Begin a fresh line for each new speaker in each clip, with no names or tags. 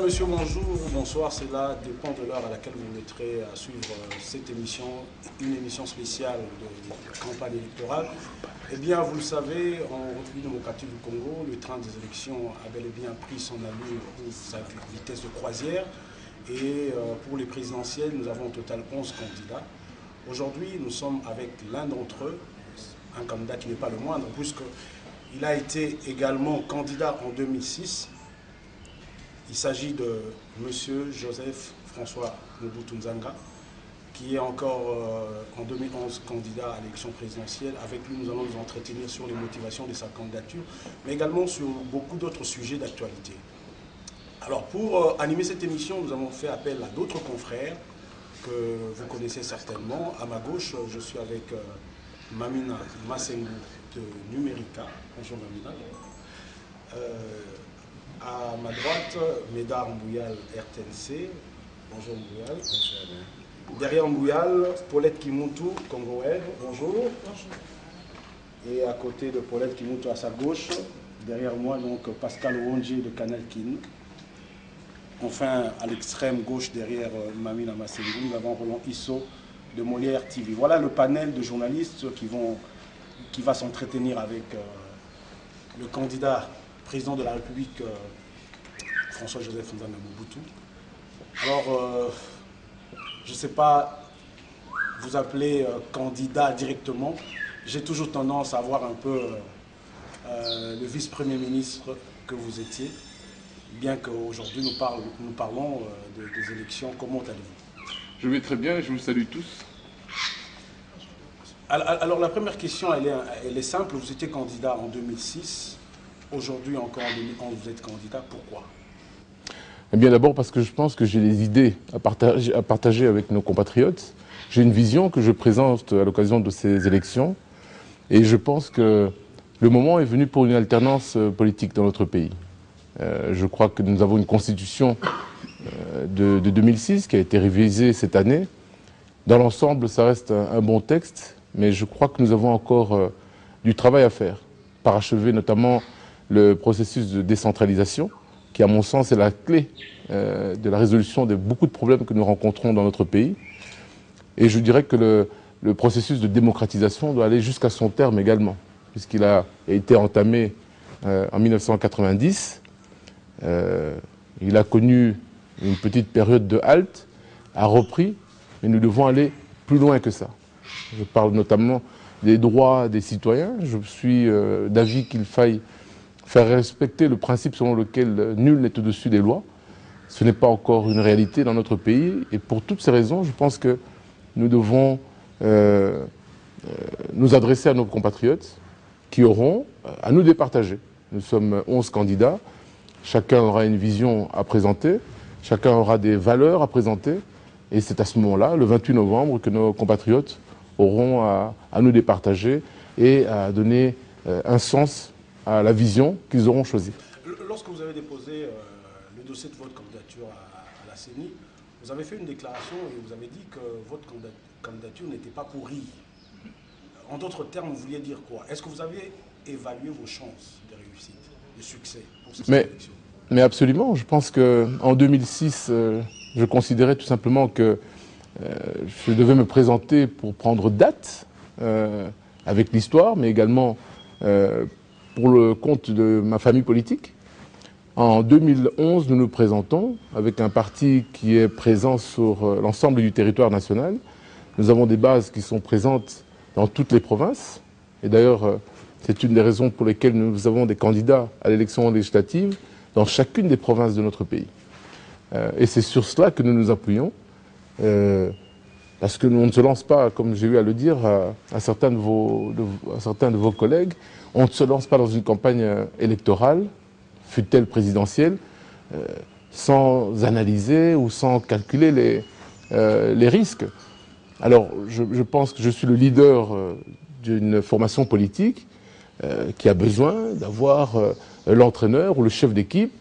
Mesdames, Messieurs, bonjour, bonsoir. Cela dépend de l'heure à laquelle vous mettrez à suivre cette émission, une émission spéciale de la campagne électorale. Eh bien, vous le savez, en République démocratique du Congo, le train des élections a bel et bien pris son allure ou sa vitesse de croisière. Et pour les présidentielles, nous avons au total 11 candidats. Aujourd'hui, nous sommes avec l'un d'entre eux, un candidat qui n'est pas le moindre, puisqu'il a été également candidat en 2006. Il s'agit de M. Joseph François Mobutu Nzanga, qui est encore en 2011 candidat à l'élection présidentielle. Avec lui, nous allons nous entretenir sur les motivations de sa candidature, mais également sur beaucoup d'autres sujets d'actualité. Alors, pour animer cette émission, nous avons fait appel à d'autres confrères que vous connaissez certainement. À ma gauche, je suis avec Mamina Massengu de Numérica. Bonjour Mamina. À ma droite, Médard Mbouyal, RTNC. Bonjour Mbouyal. Bonjour. Derrière Mbouyal, Paulette Kimuntu, Congo Web. Bonjour. Bonjour. Et à côté de Paulette Kimuntu, à sa gauche, derrière moi, donc Pascal Wonji de Canal Kin. Enfin, à l'extrême gauche, derrière Mamina Massengu, nous avons Roland Isso de Molière TV. Voilà le panel de journalistes qui va s'entretenir avec le candidat président de la République, François-Joseph Nzanga Mobutu. Alors, je ne sais pas vous appeler candidat directement. J'ai toujours tendance à voir un peu le vice-premier ministre que vous étiez, bien qu'aujourd'hui nous parlons des élections. Comment allez-vous?
Je vais très bien et je vous salue tous.
Alors la première question, elle est simple. Vous étiez candidat en 2006. Aujourd'hui, encore en 2011, vous êtes candidat. Pourquoi?
Eh bien, d'abord parce que je pense que j'ai des idées à partager avec nos compatriotes. J'ai une vision que je présente à l'occasion de ces élections. Et je pense que le moment est venu pour une alternance politique dans notre pays. Je crois que nous avons une constitution de 2006 qui a été révisée cette année. Dans l'ensemble, ça reste un bon texte, mais je crois que nous avons encore du travail à faire, parachever notamment le processus de décentralisation, qui à mon sens est la clé de la résolution de beaucoup de problèmes que nous rencontrons dans notre pays. Et je dirais que le processus de démocratisation doit aller jusqu'à son terme également, puisqu'il a été entamé en 1990. Il a connu une petite période de halte, a repris, mais nous devons aller plus loin que ça. Je parle notamment des droits des citoyens. Je suis d'avis qu'il faille faire respecter le principe selon lequel nul n'est au-dessus des lois. Ce n'est pas encore une réalité dans notre pays. Et pour toutes ces raisons, je pense que nous devons nous adresser à nos compatriotes qui auront à nous départager. Nous sommes 11 candidats. Chacun aura une vision à présenter. Chacun aura des valeurs à présenter. Et c'est à ce moment-là, le 28 novembre, que nos compatriotes auront à nous départager et à donner un sens à la vision qu'ils auront choisie.
Lorsque vous avez déposé le dossier de votre candidature à la CENI, vous avez fait une déclaration et vous avez dit que votre candidature n'était pas pourrie. En d'autres termes, vous vouliez dire quoi? Est-ce que vous avez évalué vos chances de réussite, de succès pour cette élection?
Mais absolument. Je pense qu'en 2006, je considérais tout simplement que je devais me présenter pour prendre date avec l'histoire, mais également pour le compte de ma famille politique. En 2011, nous nous présentons avec un parti qui est présent sur l'ensemble du territoire national. Nous avons des bases qui sont présentes dans toutes les provinces. Et d'ailleurs, c'est une des raisons pour lesquelles nous avons des candidats à l'élection législative dans chacune des provinces de notre pays. Et c'est sur cela que nous nous appuyons. Parce que nous ne se lance pas, comme j'ai eu à le dire à certains de vos collègues, on ne se lance pas dans une campagne électorale, fût-elle présidentielle, sans analyser ou sans calculer les risques. Alors, je pense que je suis le leader d'une formation politique qui a besoin d'avoir l'entraîneur ou le chef d'équipe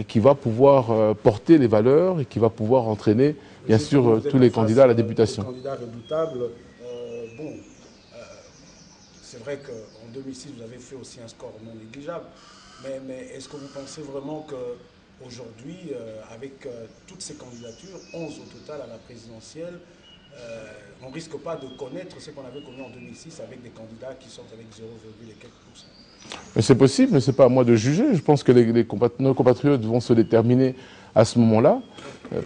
qui va pouvoir porter les valeurs et qui va pouvoir entraîner, bien sûr, tous les candidats à la députation.
Candidat redoutable. C'est vrai qu'en 2006, vous avez fait aussi un score non négligeable. Mais est-ce que vous pensez vraiment que aujourd'hui, avec toutes ces candidatures, 11 au total à la présidentielle, on ne risque pas de connaître ce qu'on avait connu en 2006 avec des candidats qui sortent avec 0, et quelques %.
C'est possible, mais ce n'est pas à moi de juger. Je pense que nos compatriotes vont se déterminer à ce moment-là.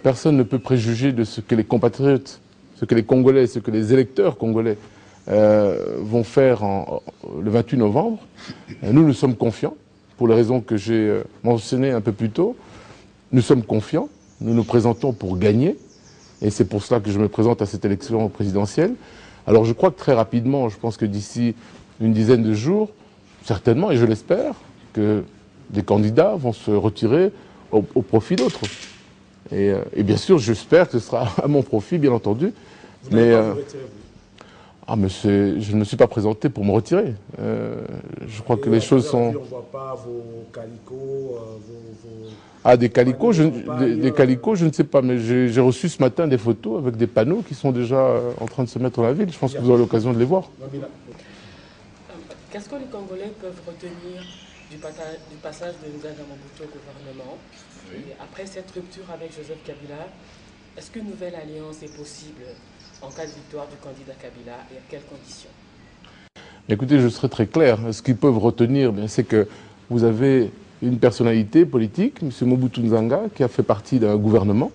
Personne ne peut préjuger de ce que les compatriotes, ce que les Congolais, ce que les électeurs congolais vont faire le 28 novembre. Nous sommes confiants, pour les raisons que j'ai mentionnées un peu plus tôt. Nous sommes confiants, nous nous présentons pour gagner, et c'est pour cela que je me présente à cette élection présidentielle. Alors je crois que très rapidement, je pense que d'ici une dizaine de jours, certainement, et je l'espère, que des candidats vont se retirer au profit d'autres. Et bien sûr, j'espère que ce sera à mon profit, bien entendu.
Vous n'allez pas vous retirer, vous?
Mais je ne me suis pas présenté pour me retirer. Je crois que les choses sont...
On ne voit pas vos calicots,
des calicots, je ne sais pas, mais j'ai reçu ce matin des photos avec des panneaux qui sont déjà en train de se mettre dans la ville. Je pense que vous aurez l'occasion de les voir.
Qu'est-ce que les Congolais peuvent retenir du passage de Nzanga Mobutu au gouvernement? Oui. Et après cette rupture avec Joseph Kabila, est-ce qu'une nouvelle alliance est possible en cas de victoire du candidat Kabila et à quelles conditions?
Écoutez, je serai très clair. Ce qu'ils peuvent retenir, c'est que vous avez une personnalité politique, M. Mobutu Nzanga, qui a fait partie d'un gouvernement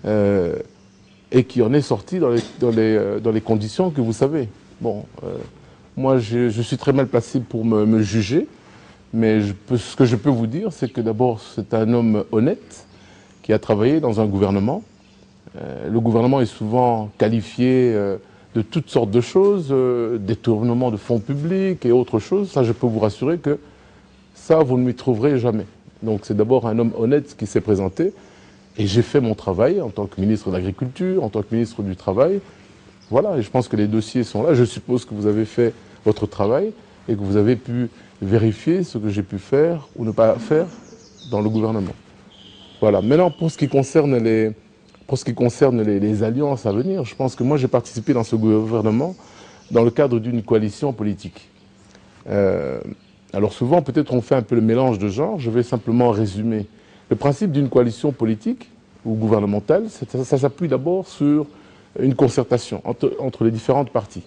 et qui en est sorti dans les conditions que vous savez. Bon, moi, je suis très mal placé pour me juger, mais ce que je peux vous dire, c'est que d'abord, c'est un homme honnête qui a travaillé dans un gouvernement. Le gouvernement est souvent qualifié de toutes sortes de choses, détournement de fonds publics et autres choses. Ça, je peux vous rassurer que ça, vous ne m'y trouverez jamais. Donc c'est d'abord un homme honnête qui s'est présenté. Et j'ai fait mon travail en tant que ministre de l'Agriculture, en tant que ministre du Travail. Voilà, et je pense que les dossiers sont là. Je suppose que vous avez fait votre travail et que vous avez pu vérifier ce que j'ai pu faire ou ne pas faire dans le gouvernement. Voilà. Maintenant, pour ce qui concerne les alliances à venir, je pense que moi j'ai participé dans ce gouvernement dans le cadre d'une coalition politique. Alors souvent, peut-être on fait un peu le mélange de genres, je vais simplement résumer. Le principe d'une coalition politique ou gouvernementale, ça s'appuie d'abord sur une concertation entre les différentes parties.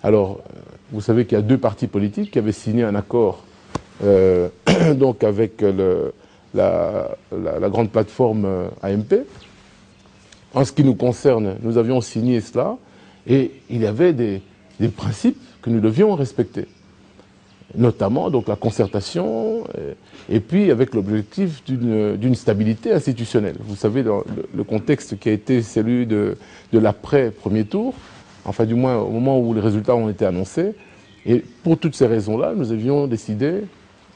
Alors, vous savez qu'il y a deux partis politiques qui avaient signé un accord donc avec la grande plateforme AMP. En ce qui nous concerne, nous avions signé cela et il y avait des principes que nous devions respecter. Notamment donc la concertation et puis avec l'objectif d'une stabilité institutionnelle. Vous savez, dans le contexte qui a été celui de l'après-premier tour, enfin du moins au moment où les résultats ont été annoncés, et pour toutes ces raisons-là, nous avions décidé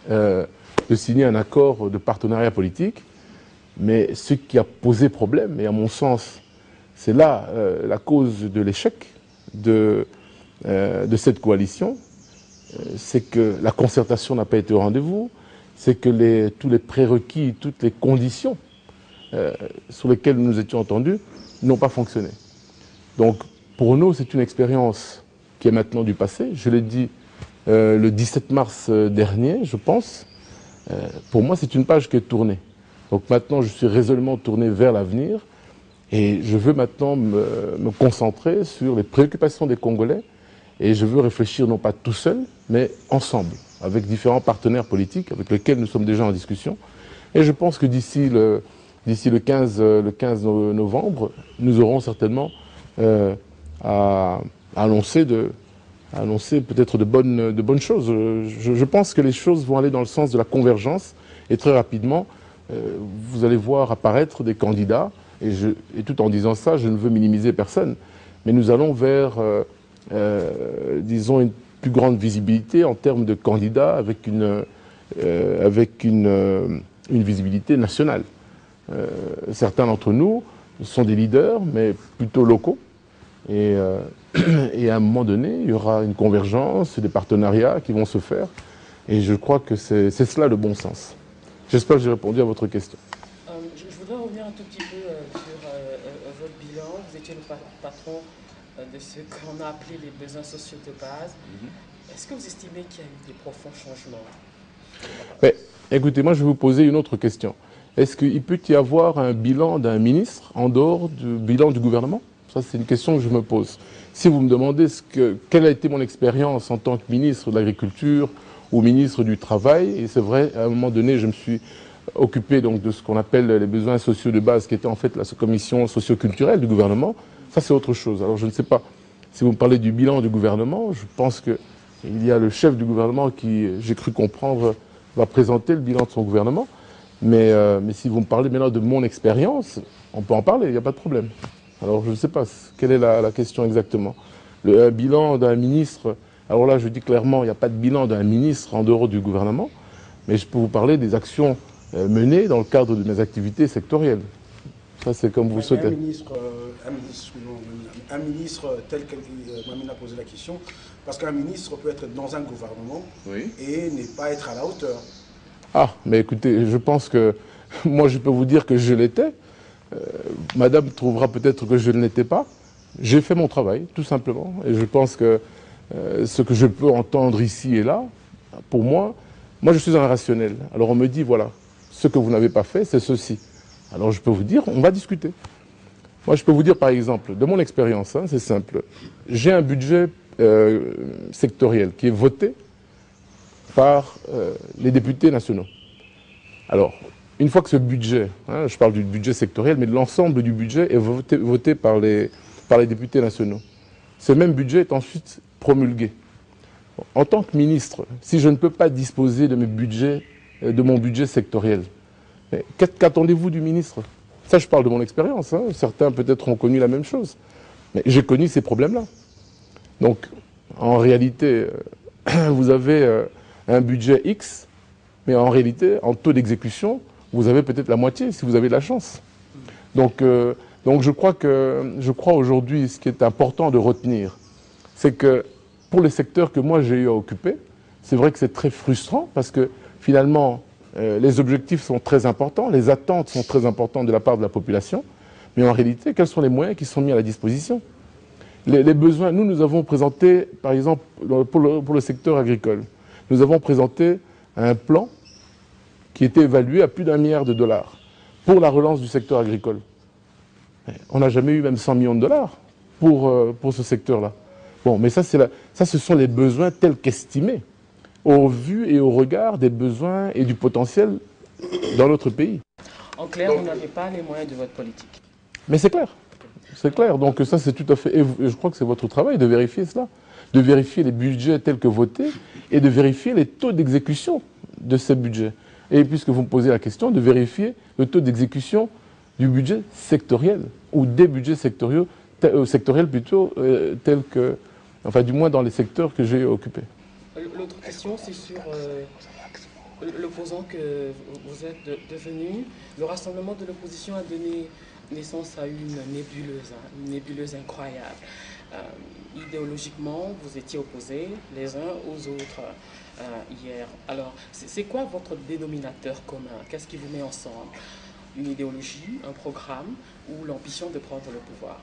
de signer un accord de partenariat politique, mais ce qui a posé problème, et à mon sens, c'est là la cause de l'échec de cette coalition, c'est que la concertation n'a pas été au rendez-vous, c'est que tous les prérequis, toutes les conditions sur lesquelles nous étions entendus n'ont pas fonctionné. Donc pour nous, c'est une expérience qui est maintenant du passé. Je l'ai dit le 17 mars dernier, je pense. Pour moi, c'est une page qui est tournée. Donc maintenant, je suis résolument tourné vers l'avenir et je veux maintenant me concentrer sur les préoccupations des Congolais. Et je veux réfléchir non pas tout seul, mais ensemble, avec différents partenaires politiques avec lesquels nous sommes déjà en discussion. Et je pense que d'ici le 15 novembre, nous aurons certainement à annoncer peut-être de bonnes choses. Je pense que les choses vont aller dans le sens de la convergence. Et très rapidement, vous allez voir apparaître des candidats. Et tout en disant ça, je ne veux minimiser personne. Mais nous allons vers... disons, une plus grande visibilité en termes de candidats avec une visibilité nationale. Certains d'entre nous sont des leaders, mais plutôt locaux. Et à un moment donné, il y aura une convergence, des partenariats qui vont se faire. Et je crois que c'est cela le bon sens. J'espère que j'ai répondu à votre question.
Je voudrais revenir un tout petit peu sur votre bilan. Vous étiez le patron de ce qu'on a appelé les besoins sociaux de base. Est-ce que vous estimez qu'il y a eu des profonds changements?
Écoutez, moi je vais vous poser une autre question. est-ce qu'il peut y avoir un bilan d'un ministre en dehors du bilan du gouvernement? Ça, c'est une question que je me pose. Si vous me demandez quelle a été mon expérience en tant que ministre de l'Agriculture ou ministre du Travail, et c'est vrai, à un moment donné, je me suis occupé donc, de ce qu'on appelle les besoins sociaux de base, qui était en fait la commission socio-culturelle du gouvernement, ça c'est autre chose. Alors je ne sais pas, si vous me parlez du bilan du gouvernement, je pense qu'il y a le chef du gouvernement qui, j'ai cru comprendre, va présenter le bilan de son gouvernement. Mais si vous me parlez maintenant de mon expérience, on peut en parler, il n'y a pas de problème. Alors je ne sais pas, quelle est la question exactement. Un bilan d'un ministre, alors là je dis clairement, il n'y a pas de bilan d'un ministre en dehors du gouvernement, mais je peux vous parler des actions menées dans le cadre de mes activités sectorielles. Ça c'est comme vous souhaitez.
Un ministre tel que Mamina a posé la question, parce qu'un ministre peut être dans un gouvernement et ne pas être à la hauteur.
Ah, mais écoutez, je pense que moi je peux vous dire que je l'étais. Madame trouvera peut-être que je ne l'étais pas. J'ai fait mon travail, tout simplement. Et je pense que ce que je peux entendre ici et là, pour moi je suis un rationnel. Alors on me dit, voilà, ce que vous n'avez pas fait, c'est ceci. Alors je peux vous dire, on va discuter. Moi je peux vous dire par exemple, de mon expérience, hein, c'est simple. J'ai un budget sectoriel qui est voté par les députés nationaux. Alors, une fois que ce budget, hein, je parle du budget sectoriel, mais de l'ensemble du budget est voté par les députés nationaux. Ce même budget est ensuite promulgué. En tant que ministre, si je ne peux pas disposer de mon budget sectoriel, qu'attendez-vous du ministre? Ça, je parle de mon expérience. Hein. Certains peut-être ont connu la même chose. Mais j'ai connu ces problèmes-là. Donc, en réalité, vous avez un budget X, mais en réalité, en taux d'exécution, vous avez peut-être la moitié, si vous avez de la chance. Donc je crois aujourd'hui, ce qui est important de retenir, c'est que pour les secteurs que moi j'ai eu à occuper, c'est vrai que c'est très frustrant, parce que finalement, les objectifs sont très importants, les attentes sont très importantes de la part de la population, mais en réalité, quels sont les moyens qui sont mis à la disposition? Les besoins, nous avons présenté, par exemple, pour le secteur agricole, nous avons présenté un plan qui était évalué à plus d'1 milliard de dollars pour la relance du secteur agricole. On n'a jamais eu même 100 millions de dollars pour ce secteur-là. Bon, mais ça, ce sont les besoins tels qu'estimés, au vu et au regard des besoins et du potentiel dans notre pays.
En clair, vous n'avez pas les moyens de votre politique.
Mais c'est clair. C'est clair. Donc ça, c'est tout à fait... Et je crois que c'est votre travail de vérifier cela, de vérifier les budgets tels que votés et de vérifier les taux d'exécution de ces budgets. Et puisque vous me posez la question, de vérifier le taux d'exécution du budget sectoriel, ou des budgets sectoriels plutôt, tels que, enfin du moins dans les secteurs que j'ai occupés.
L'autre question, c'est sur l'opposant que vous êtes devenu. Le rassemblement de l'opposition a donné naissance à une nébuleuse incroyable. Idéologiquement, vous étiez opposés les uns aux autres hier. Alors, c'est quoi votre dénominateur commun? Qu'est-ce qui vous met ensemble? Une idéologie, un programme ou l'ambition de prendre le pouvoir?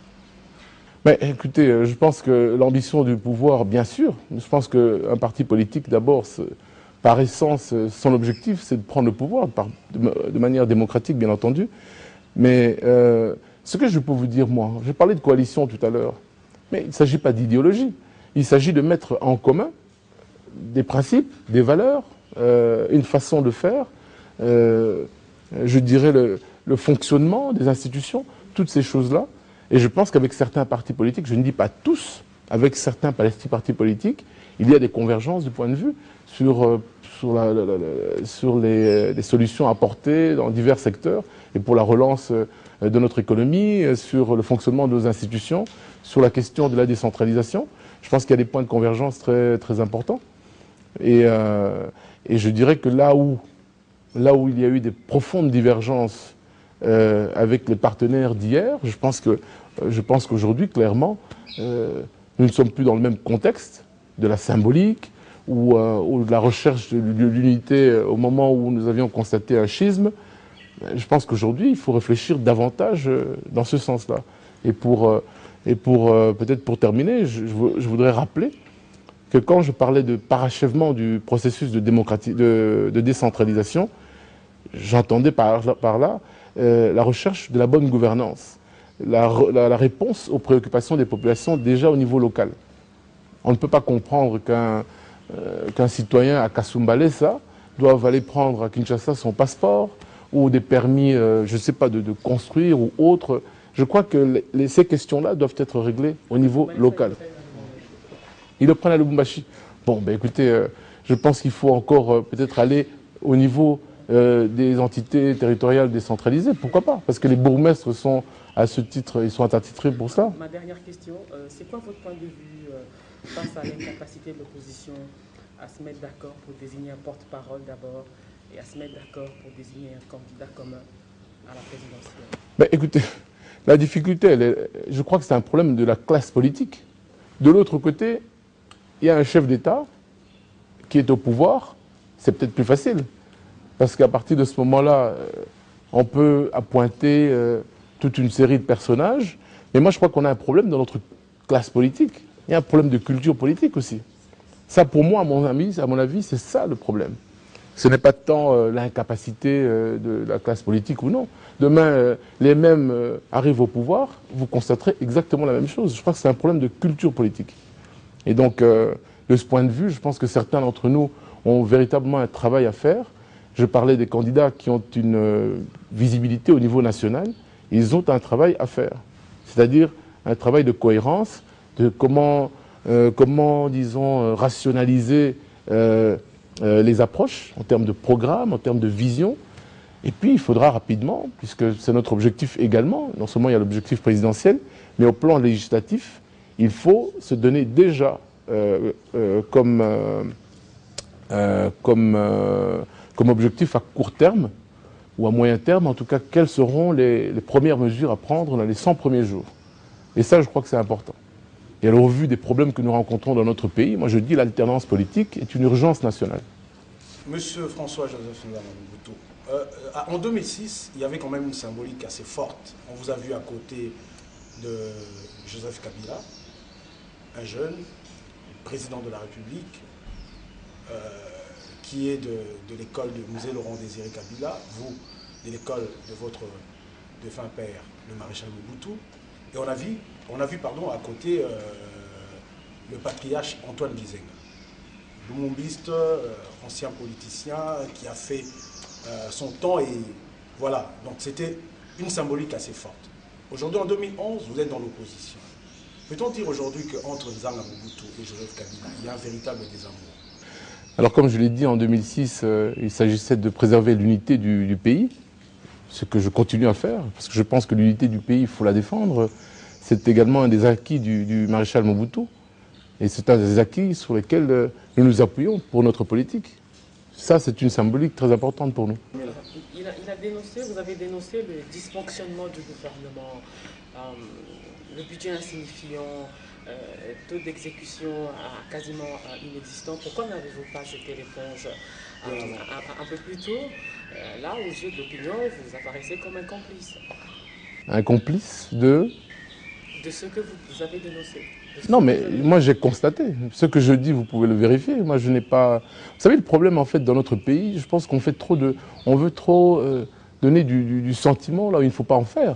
Mais écoutez, je pense que l'ambition du pouvoir, bien sûr. Je pense qu'un parti politique, d'abord, par essence, son objectif, c'est de prendre le pouvoir, de manière démocratique, bien entendu. Mais ce que je peux vous dire, moi, j'ai parlé de coalition tout à l'heure, mais il ne s'agit pas d'idéologie. Il s'agit de mettre en commun des principes, des valeurs, une façon de faire, je dirais le fonctionnement des institutions, toutes ces choses-là. Et je pense qu'avec certains partis politiques, je ne dis pas tous, avec certains partis politiques, il y a des convergences de point de vue sur les solutions apportées dans divers secteurs et pour la relance de notre économie, sur le fonctionnement de nos institutions, sur la question de la décentralisation. Je pense qu'il y a des points de convergence très, très importants. Et je dirais que là où il y a eu des profondes divergences avec les partenaires d'hier, je pense qu'aujourd'hui, clairement, nous ne sommes plus dans le même contexte de la symbolique ou de la recherche de l'unité au moment où nous avions constaté un schisme. Je pense qu'aujourd'hui, il faut réfléchir davantage dans ce sens-là. Et peut-être pour terminer, je voudrais rappeler que quand je parlais de parachèvement du processus de décentralisation, j'entendais par là la recherche de la bonne gouvernance, la réponse aux préoccupations des populations déjà au niveau local. On ne peut pas comprendre qu'un citoyen à Kasumbalé, ça, doive aller prendre à Kinshasa son passeport ou des permis, je ne sais pas, de construire ou autre. Je crois que ces questions-là doivent être réglées au niveau local. Ils le prennent à Lubumbashi. Bon, ben écoutez, je pense qu'il faut encore peut-être aller au niveau des entités territoriales décentralisées. Pourquoi pas? Parce que les bourgmestres sont, à ce titre, ils sont attitrés pour ça.
Ma dernière question, c'est quoi votre point de vue face à l'incapacité de l'opposition à se mettre d'accord pour désigner un porte-parole d'abord et à se mettre d'accord pour désigner un candidat commun à la présidentielle?
Ben, écoutez, la difficulté, je crois que c'est un problème de la classe politique. De l'autre côté, il y a un chef d'État qui est au pouvoir, c'est peut-être plus facile. Parce qu'à partir de ce moment-là, on peut appointer toute une série de personnages. Mais moi, je crois qu'on a un problème dans notre classe politique. Il y a un problème de culture politique aussi. Ça, pour moi, à mon avis, c'est ça le problème. Ce n'est pas tant l'incapacité de la classe politique ou non. Demain, les mêmes arrivent au pouvoir, vous constaterez exactement la même chose. Je crois que c'est un problème de culture politique. Et donc, de ce point de vue, je pense que certains d'entre nous ont véritablement un travail à faire. Je parlais des candidats qui ont une visibilité au niveau national. Ils ont un travail à faire. C'est-à-dire un travail de cohérence, de comment disons, rationaliser les approches en termes de programme, en termes de vision. Et puis, il faudra rapidement, puisque c'est notre objectif également, non seulement il y a l'objectif présidentiel, mais au plan législatif, il faut se donner déjà comme objectif à court terme, ou à moyen terme, en tout cas, quelles seront les premières mesures à prendre dans les 100 premiers jours. Et ça, je crois que c'est important. Et au vu des problèmes que nous rencontrons dans notre pays, moi je dis l'alternance politique est une urgence nationale.
Monsieur François-Joseph Mobutu, en 2006, il y avait quand même une symbolique assez forte. On vous a vu à côté de Joseph Kabila, un jeune président de la République, qui est de l'école de Musée Laurent Désiré Kabila, vous, de l'école de votre défunt père, le maréchal Mobutu. Et on a vu à côté le patriarche Antoine Gizenga, lumumbiste, ancien politicien qui a fait son temps et voilà. Donc c'était une symbolique assez forte. Aujourd'hui, en 2011, vous êtes dans l'opposition. Peut-on dire aujourd'hui qu'entre Nzanga Mobutu et Joseph Kabila, il y a un véritable désamour?
Alors comme je l'ai dit en 2006, il s'agissait de préserver l'unité du pays, ce que je continue à faire, parce que je pense que l'unité du pays, il faut la défendre. C'est également un des acquis du maréchal Mobutu. Et c'est un des acquis sur lesquels nous nous appuyons pour notre politique. Ça, c'est une symbolique très importante pour nous.
Vous avez dénoncé le dysfonctionnement du gouvernement, le budget insignifiant, taux d'exécution quasiment inexistant. Pourquoi n'avez-vous pas jeté l'éponge un peu plus tôt? Là, aux yeux de l'opinion, vous apparaissez comme un complice.
Un complice de
ce que vous avez dénoncé.
Non, mais moi j'ai constaté. Ce que je dis, vous pouvez le vérifier. Moi, je n'ai pas... Vous savez, le problème, en fait, dans notre pays, je pense qu'on fait trop de... On veut trop donner du sentiment là où il ne faut pas en faire.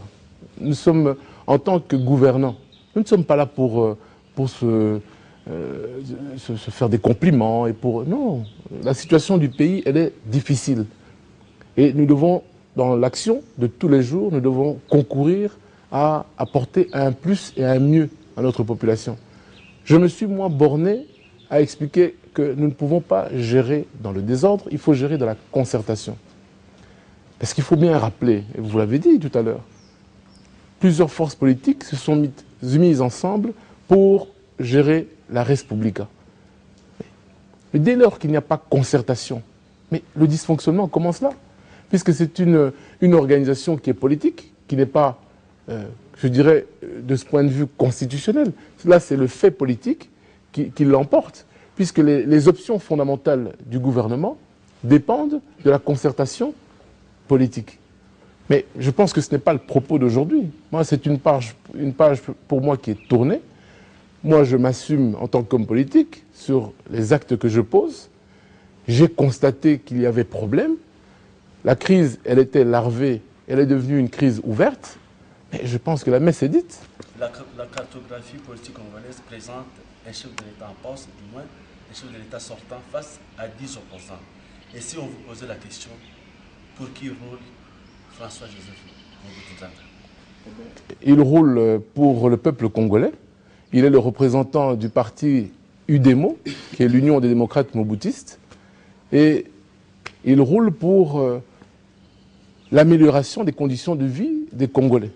Nous sommes, en tant que gouvernants, nous ne sommes pas là pour se faire des compliments et pour... Non, la situation du pays, elle est difficile. Et nous devons, dans l'action de tous les jours, nous devons concourir à apporter un plus et un mieux à notre population. Je me suis, moi, borné à expliquer que nous ne pouvons pas gérer dans le désordre, il faut gérer dans la concertation. Parce qu'il faut bien rappeler, et vous l'avez dit tout à l'heure, plusieurs forces politiques se sont mises ensemble pour gérer la res publica. Mais dès lors qu'il n'y a pas concertation, mais le dysfonctionnement commence là, puisque c'est une organisation qui est politique, qui n'est pas, je dirais, de ce point de vue constitutionnel. Là, c'est le fait politique qui l'emporte, puisque les options fondamentales du gouvernement dépendent de la concertation politique. Mais je pense que ce n'est pas le propos d'aujourd'hui. Moi, c'est une page pour moi qui est tournée. Moi, je m'assume en tant qu'homme politique sur les actes que je pose. J'ai constaté qu'il y avait problème. la crise, elle était larvée, elle est devenue une crise ouverte, mais je pense que la messe est dite.
La cartographie politique congolaise présente un chef de l'État en poste, du moins un chef de l'État sortant face à 10 opposants. Et si on vous posait la question, pour qui roule François-Joseph Mobutu?
Il roule pour le peuple congolais. Il est le représentant du parti UDEMO, qui est l'Union des démocrates moboutistes. Et il roule pour l'amélioration des conditions de vie des Congolais.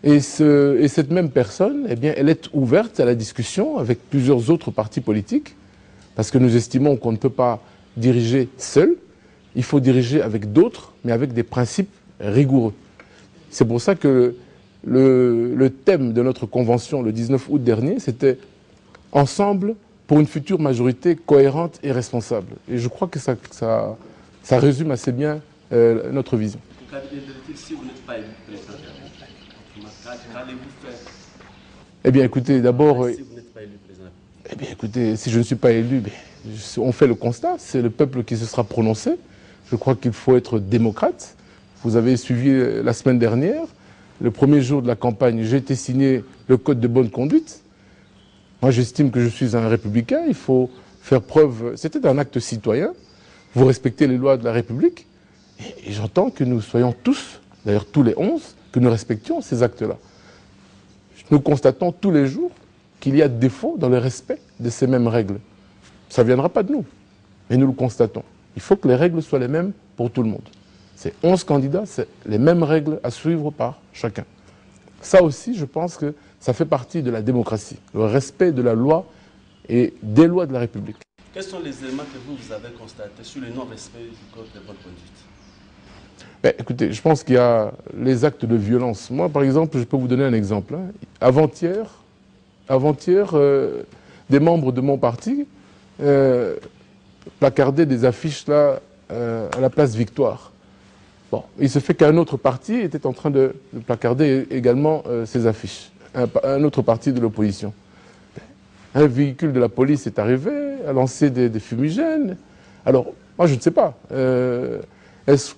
Et cette même personne, eh bien, elle est ouverte à la discussion avec plusieurs autres partis politiques, parce que nous estimons qu'on ne peut pas diriger seul, il faut diriger avec d'autres, mais avec des principes rigoureux. C'est pour ça que le thème de notre convention, le 19 août dernier, c'était « Ensemble pour une future majorité cohérente et responsable ». Et je crois que ça résume assez bien notre vision.
Si vous n'êtes pas élu président, qu'allez-vous faire?
Eh bien, écoutez, d'abord...
Si vous n'êtes pas élu président.
Eh bien, écoutez, si je ne suis pas élu, on fait le constat, c'est le peuple qui se sera prononcé. Je crois qu'il faut être démocrate. Vous avez suivi la semaine dernière, le premier jour de la campagne, j'ai été signé le code de bonne conduite. Moi, j'estime que je suis un républicain, il faut faire preuve... C'était un acte citoyen, vous respectez les lois de la République, et j'entends que nous soyons tous, d'ailleurs tous les 11, que nous respections ces actes-là. Nous constatons tous les jours qu'il y a défaut dans le respect de ces mêmes règles. Ça ne viendra pas de nous, mais nous le constatons. Il faut que les règles soient les mêmes pour tout le monde. C'est 11 candidats, c'est les mêmes règles à suivre par chacun. Ça aussi, je pense que ça fait partie de la démocratie, le respect de la loi et des lois de la République.
Quels sont les éléments que vous avez constatés sur le non-respect du code de bonne conduite?
Écoutez, je pense qu'il y a les actes de violence. Moi, par exemple, je peux vous donner un exemple. Avant-hier, des membres de mon parti placardaient des affiches là, à la place Victoire. Bon, il se fait qu'un autre parti était en train de placarder également ces affiches, un autre parti de l'opposition. Un véhicule de la police est arrivé, a lancé des fumigènes. Alors, moi je ne sais pas,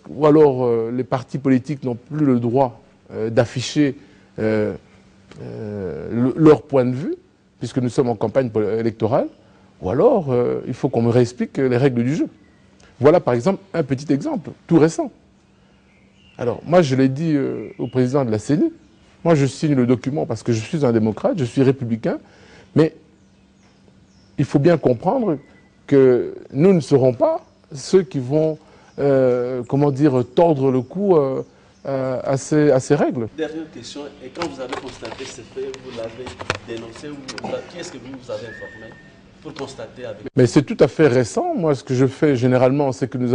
ou alors les partis politiques n'ont plus le droit d'afficher leur point de vue, puisque nous sommes en campagne électorale, ou alors il faut qu'on me réexplique les règles du jeu. Voilà par exemple un petit exemple, tout récent. Alors, moi, je l'ai dit au président de la CENI, moi, je signe le document parce que je suis un démocrate, je suis républicain, mais il faut bien comprendre que nous ne serons pas ceux qui vont, comment dire, tordre le cou à ces règles.
Dernière question, et quand vous avez constaté ces faits, vous l'avez dénoncé, qui est-ce que vous avez informé pour constater avec...
Mais c'est tout à fait récent. Moi, ce que je fais généralement, c'est que nous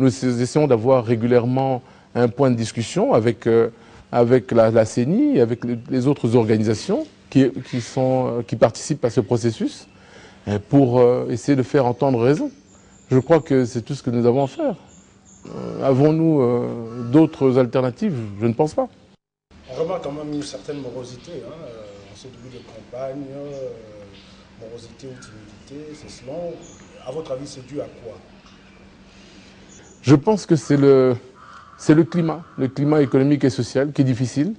essayons d'avoir régulièrement un point de discussion avec la CENI et avec les autres organisations qui participent à ce processus pour essayer de faire entendre raison. Je crois que c'est tout ce que nous avons à faire. Avons-nous d'autres alternatives? Je ne pense pas.
On remarque quand même une certaine morosité en ce début de campagne, morosité ou timidité, c'est selon. À votre avis, c'est dû à quoi?
Je pense que c'est le climat économique et social qui est difficile.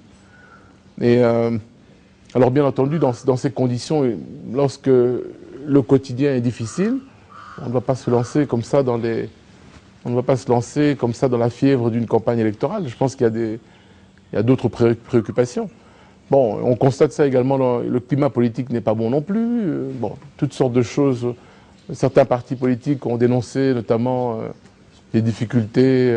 Et alors bien entendu, dans ces conditions, lorsque le quotidien est difficile, on ne va pas se lancer comme ça dans la fièvre d'une campagne électorale. Je pense qu'il y a d'autres préoccupations. Bon, on constate ça également, le climat politique n'est pas bon non plus. Bon, toutes sortes de choses. Certains partis politiques ont dénoncé notamment des difficultés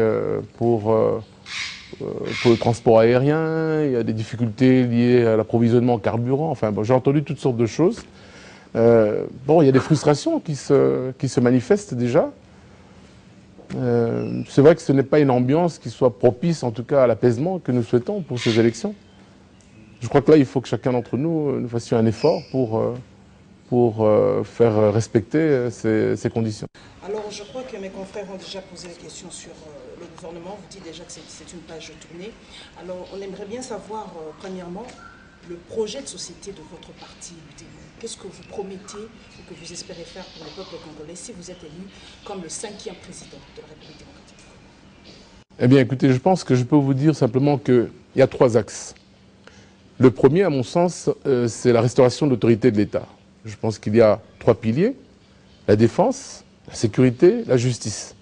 pour le transport aérien, il y a des difficultés liées à l'approvisionnement en carburant. Enfin, bon, j'ai entendu toutes sortes de choses. Bon, il y a des frustrations qui se manifestent déjà. C'est vrai que ce n'est pas une ambiance qui soit propice, en tout cas, à l'apaisement que nous souhaitons pour ces élections. Je crois que là, il faut que chacun d'entre nous fassions un effort pour faire respecter ces conditions.
Alors, je crois que mes confrères ont déjà posé la question sur le gouvernement. Vous dites déjà que c'est une page tournée. Alors, on aimerait bien savoir, premièrement, le projet de société de votre parti, l'UDEMO. Qu'est-ce que vous promettez ou que vous espérez faire pour le peuple congolais si vous êtes élu comme le 5e président de la République démocratique?
Eh bien, écoutez, je pense que je peux vous dire simplement qu'il y a 3 axes. Le premier, à mon sens, c'est la restauration de l'autorité de l'État. Je pense qu'il y a 3 piliers, la défense, la sécurité, la justice.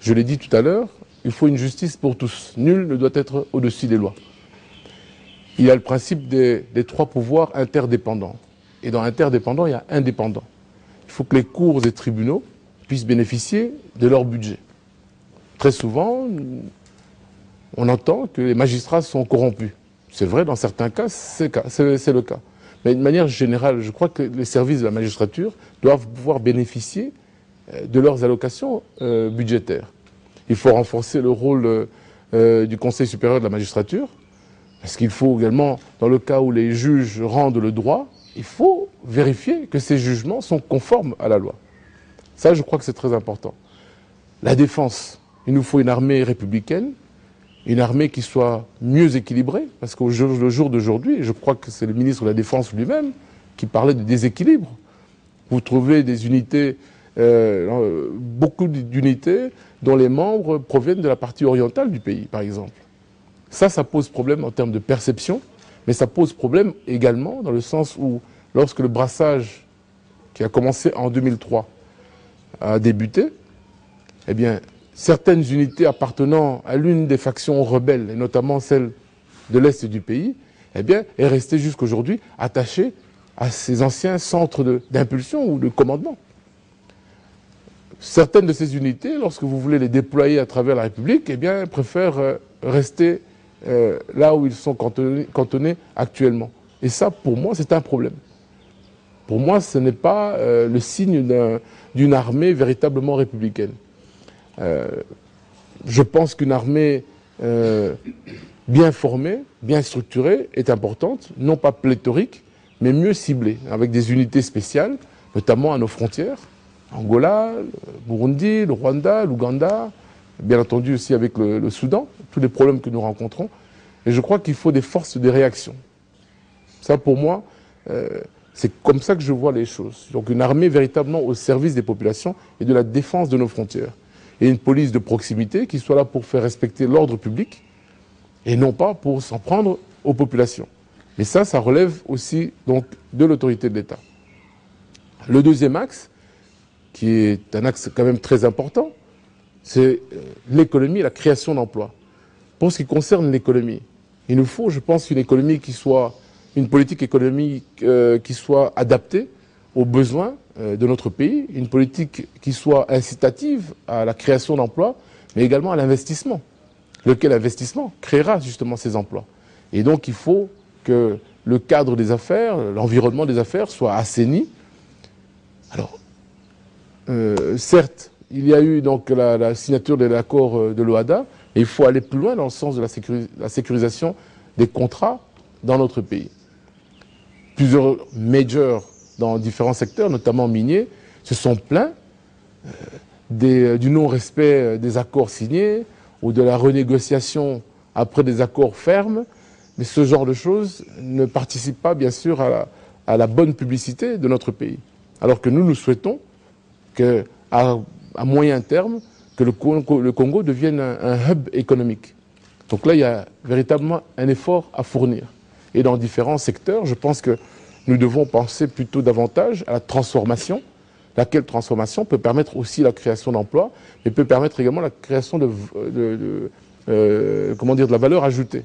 Je l'ai dit tout à l'heure, il faut une justice pour tous. Nul ne doit être au-dessus des lois. Il y a le principe des 3 pouvoirs interdépendants. Et dans interdépendant, il y a indépendant. Il faut que les cours et tribunaux puissent bénéficier de leur budget. Très souvent, on entend que les magistrats sont corrompus. C'est vrai, dans certains cas, c'est le cas. Mais de manière générale, je crois que les services de la magistrature doivent pouvoir bénéficier de leurs allocations budgétaires. Il faut renforcer le rôle du Conseil supérieur de la magistrature, parce qu'il faut également, dans le cas où les juges rendent le droit, il faut vérifier que ces jugements sont conformes à la loi. Ça, je crois que c'est très important. La défense, il nous faut une armée républicaine, une armée qui soit mieux équilibrée, parce qu'au jour d'aujourd'hui, je crois que c'est le ministre de la Défense lui-même qui parlait de déséquilibre. Vous trouvez des unités, beaucoup d'unités dont les membres proviennent de la partie orientale du pays, par exemple. Ça pose problème en termes de perception, mais ça pose problème également dans le sens où, lorsque le brassage qui a commencé en 2003 a débuté, eh bien, certaines unités appartenant à l'une des factions rebelles, et notamment celle de l'Est du pays, eh bien, est restée jusqu'aujourd'hui attachée à ces anciens centres d'impulsion ou de commandement. Certaines de ces unités, lorsque vous voulez les déployer à travers la République, eh bien, préfèrent rester là où ils sont cantonnés actuellement. Et ça, pour moi, c'est un problème. Pour moi, ce n'est pas le signe d'une armée véritablement républicaine. Je pense qu'une armée bien formée, bien structurée est importante, non pas pléthorique, mais mieux ciblée, avec des unités spéciales, notamment à nos frontières, Angola, le Burundi, le Rwanda, l'Ouganda, bien entendu aussi avec le Soudan, tous les problèmes que nous rencontrons. Et je crois qu'il faut des forces de réaction. Ça, pour moi, c'est comme ça que je vois les choses. Donc une armée véritablement au service des populations et de la défense de nos frontières. Et une police de proximité qui soit là pour faire respecter l'ordre public et non pas pour s'en prendre aux populations. Mais ça relève aussi donc de l'autorité de l'État. Le deuxième axe, qui est un axe quand même très important, c'est l'économie et la création d'emplois. Pour ce qui concerne l'économie, il nous faut, je pense, une économie qui soit, une politique économique qui soit adaptée aux besoins de notre pays, une politique qui soit incitative à la création d'emplois, mais également à l'investissement. Lequel investissement créera justement ces emplois. Et donc il faut que le cadre des affaires, l'environnement des affaires soit assaini. Alors, certes, il y a eu donc la signature de l'accord de l'OHADA, et il faut aller plus loin dans le sens de la sécurisation des contrats dans notre pays. Plusieurs majors dans différents secteurs, notamment miniers, se sont plaints du non-respect des accords signés ou de la renégociation après des accords fermes. Mais ce genre de choses ne participe pas, bien sûr, à la bonne publicité de notre pays. Alors que nous souhaitons qu'à moyen terme, que le Congo devienne un hub économique. Donc là, il y a véritablement un effort à fournir. Et dans différents secteurs, je pense que nous devons penser plutôt davantage à la transformation, laquelle transformation peut permettre aussi la création d'emplois, mais peut permettre également la création de la valeur ajoutée.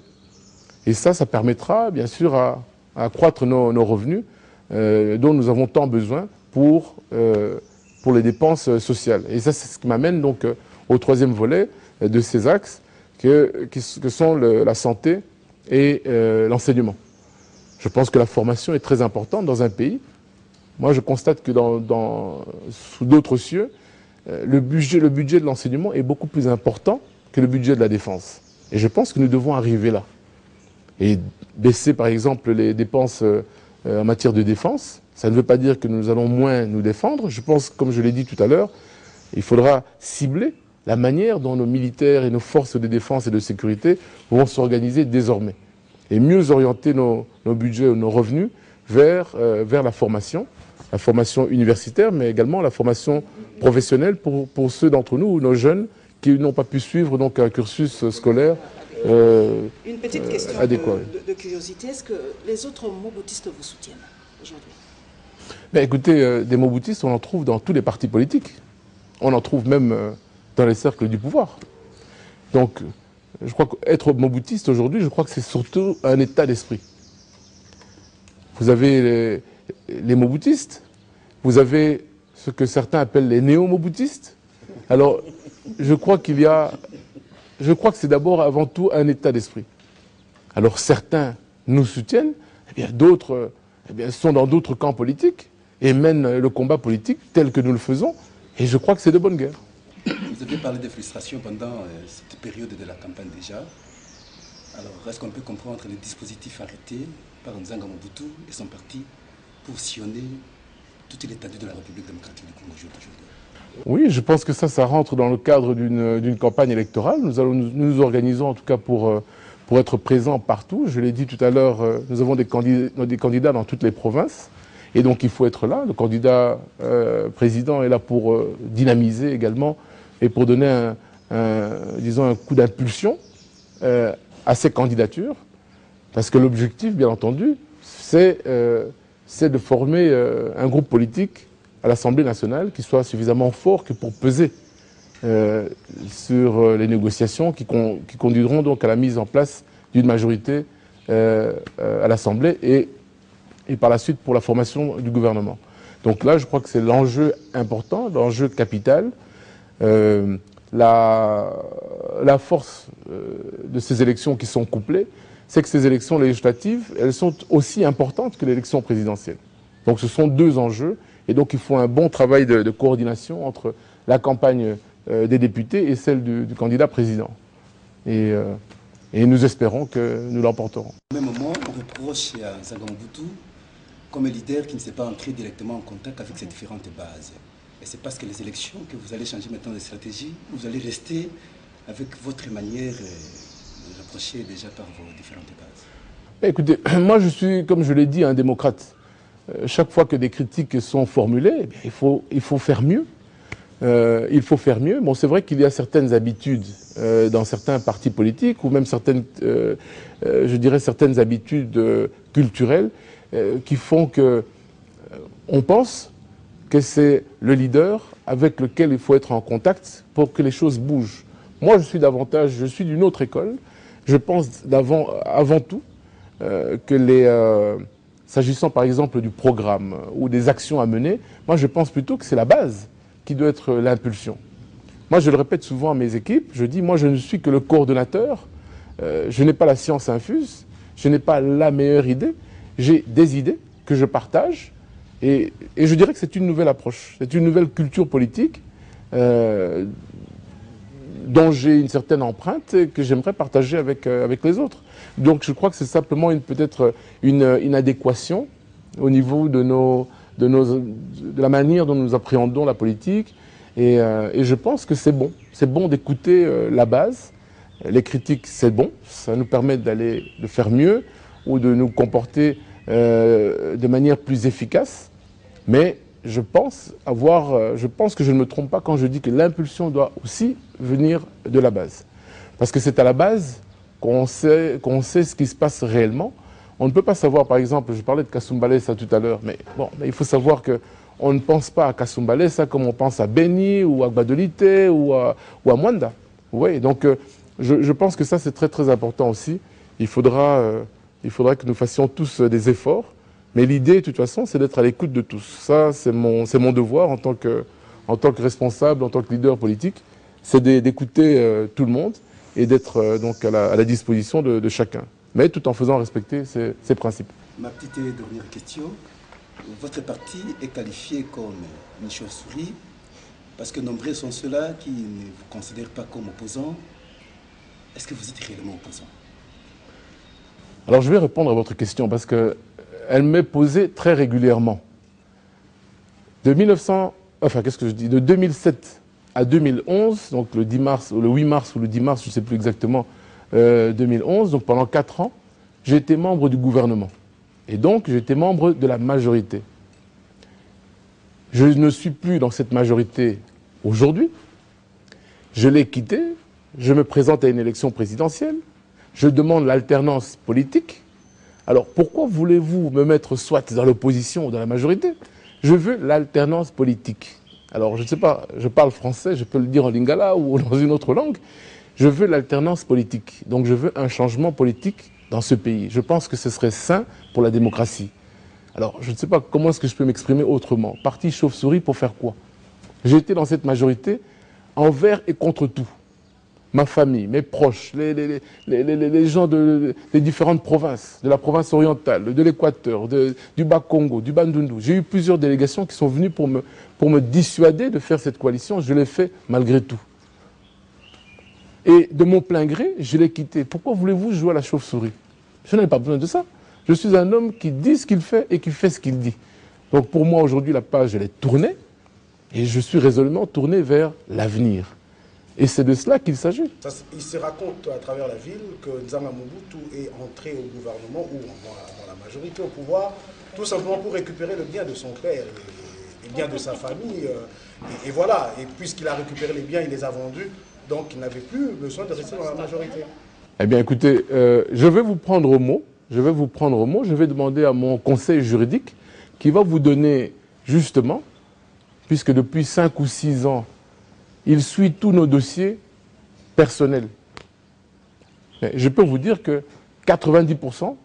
Et ça permettra, bien sûr, à accroître nos revenus dont nous avons tant besoin pour les dépenses sociales. Et ça, c'est ce qui m'amène donc au troisième volet de ces axes, que sont la santé et l'enseignement. Je pense que la formation est très importante dans un pays. Moi, je constate que sous d'autres cieux, le budget de l'enseignement est beaucoup plus important que le budget de la défense. Et je pense que nous devons arriver là. Et baisser, par exemple, les dépenses en matière de défense, ça ne veut pas dire que nous allons moins nous défendre. Je pense, comme je l'ai dit tout à l'heure, il faudra cibler la manière dont nos militaires et nos forces de défense et de sécurité vont s'organiser désormais. Et mieux orienter nos budgets, nos revenus vers la formation universitaire, mais également la formation professionnelle pour ceux d'entre nous, nos jeunes, qui n'ont pas pu suivre donc, un cursus scolaire
Une petite question
adéquat.
de curiosité. Est-ce que les autres moboutistes vous soutiennent aujourd'hui?
Ben, écoutez, des moboutistes, on en trouve dans tous les partis politiques. On en trouve même dans les cercles du pouvoir. Donc, je crois qu'être moboutiste aujourd'hui, je crois que c'est surtout un état d'esprit. Vous avez les moboutistes, vous avez ce que certains appellent les néo-moboutistes. Alors, je crois que c'est d'abord, avant tout, un état d'esprit. Alors, certains nous soutiennent, eh bien, d'autres sont dans d'autres camps politiques et mènent le combat politique tel que nous le faisons. Et je crois que c'est de bonne guerre.
Vous avez parlé de frustration pendant cette période de la campagne déjà. Alors, est-ce qu'on peut comprendre les dispositifs arrêtés par Nzanga Mobutu et son parti pour sillonner toute l'étendue de la République démocratique du Congo aujourd'hui?
Oui, je pense que ça rentre dans le cadre d'une campagne électorale. Nous organisons en tout cas pour être présents partout. Je l'ai dit tout à l'heure, nous avons des candidats dans toutes les provinces. Et donc il faut être là. Le candidat président est là pour dynamiser également et pour donner disons un coup d'impulsion à ces candidatures. Parce que l'objectif, bien entendu, c'est de former un groupe politique à l'Assemblée nationale qui soit suffisamment fort que pour peser sur les négociations qui conduiront donc à la mise en place d'une majorité à l'Assemblée et par la suite pour la formation du gouvernement. Donc là, je crois que c'est l'enjeu important, l'enjeu capital. La force de ces élections qui sont couplées, c'est que ces élections législatives, elles sont aussi importantes que l'élection présidentielle. Donc ce sont deux enjeux, et donc il faut un bon travail de coordination entre la campagne des députés et celle du candidat président. Et nous espérons que nous l'emporterons.
Au même moment, on reproche à Nzanga Mobutu comme un leader qui ne s'est pas entré directement en contact avec ces différentes bases. Et c'est parce que les élections que vous allez changer maintenant de stratégie, vous allez rester avec votre manière de l'approcher déjà par vos différentes bases.
Écoutez, moi je suis, comme je l'ai dit, un démocrate. Chaque fois que des critiques sont formulées, eh bien, il faut faire mieux. Il faut faire mieux. Bon, c'est vrai qu'il y a certaines habitudes dans certains partis politiques ou même certaines, je dirais certaines habitudes culturelles qui font que on pense que c'est le leader avec lequel il faut être en contact pour que les choses bougent. Moi, je suis d'une autre école. Je pense avant tout que s'agissant par exemple du programme ou des actions à mener, moi je pense plutôt que c'est la base qui doit être l'impulsion. Moi, je le répète souvent à mes équipes, je dis, moi je ne suis que le coordonnateur, je n'ai pas la science infuse, je n'ai pas la meilleure idée, j'ai des idées que je partage, et je dirais que c'est une nouvelle approche, c'est une nouvelle culture politique dont j'ai une certaine empreinte et que j'aimerais partager avec les autres. Donc je crois que c'est simplement peut-être une inadéquation au niveau de la manière dont nous appréhendons la politique, et je pense que c'est bon d'écouter la base. Les critiques, c'est bon, ça nous permet de faire mieux ou de nous comporter de manière plus efficace, mais je pense que je ne me trompe pas quand je dis que l'impulsion doit aussi venir de la base. Parce que c'est à la base qu'on sait ce qui se passe réellement. On ne peut pas savoir, par exemple, je parlais de Kassoum Balessa tout à l'heure, mais il faut savoir qu'on ne pense pas à Kassoum Balessa comme on pense à Beni ou à Gbadolite ou à Mwanda. Oui, donc je pense que ça c'est très très important aussi. Il faudra que nous fassions tous des efforts. Mais l'idée, de toute façon, c'est d'être à l'écoute de tous. Ça, c'est mon devoir en tant que responsable, en tant que leader politique, c'est d'écouter tout le monde et d'être donc à la disposition de chacun, mais tout en faisant respecter ses principes.
Ma petite dernière question. Votre parti est qualifié comme une chauve-souris parce que nombreux sont ceux-là qui ne vous considèrent pas comme opposant. Est-ce que vous êtes réellement opposant?
Alors, je vais répondre à votre question parce que elle m'est posée très régulièrement. De 2007 à 2011, donc le 10 mars, ou le 8 mars ou le 10 mars, je ne sais plus exactement, 2011, donc pendant 4 ans, j'ai été membre du gouvernement. Et donc, j'étais membre de la majorité. Je ne suis plus dans cette majorité aujourd'hui, Je l'ai quitté, je me présente à une élection présidentielle, je demande l'alternance politique. Alors pourquoi voulez-vous me mettre soit dans l'opposition ou dans la majorité? Je veux l'alternance politique. Alors je ne sais pas, je parle français, je peux le dire en lingala ou dans une autre langue. Je veux l'alternance politique. Donc je veux un changement politique dans ce pays. Je pense que ce serait sain pour la démocratie. Alors je ne sais pas comment est-ce que je peux m'exprimer autrement. Parti chauve-souris pour faire quoi? J'ai été dans cette majorité envers et contre tout. Ma famille, mes proches, les gens des différentes provinces, de la province orientale, de l'Équateur, du Bas-Congo, du Bandundu. J'ai eu plusieurs délégations qui sont venues pour me dissuader de faire cette coalition. Je l'ai fait malgré tout. Et de mon plein gré, je l'ai quitté. Pourquoi voulez-vous jouer à la chauve-souris? Je n'ai pas besoin de ça. Je suis un homme qui dit ce qu'il fait et qui fait ce qu'il dit. Donc pour moi, aujourd'hui, la page, elle est tournée. Et je suis résolument tourné vers l'avenir. Et c'est de cela qu'il s'agit.
Il se raconte à travers la ville que Nzanga Mobutu est entré au gouvernement ou dans la majorité au pouvoir, tout simplement pour récupérer le bien de son père et les biens de sa famille. Et voilà, et puisqu'il a récupéré les biens, il les a vendus, donc il n'avait plus besoin de rester dans la majorité.
Eh bien écoutez, je vais vous prendre au mot. Je vais demander à mon conseil juridique qui va vous donner justement, puisque depuis 5 ou 6 ans, il suit tous nos dossiers personnels. Mais je peux vous dire que 90%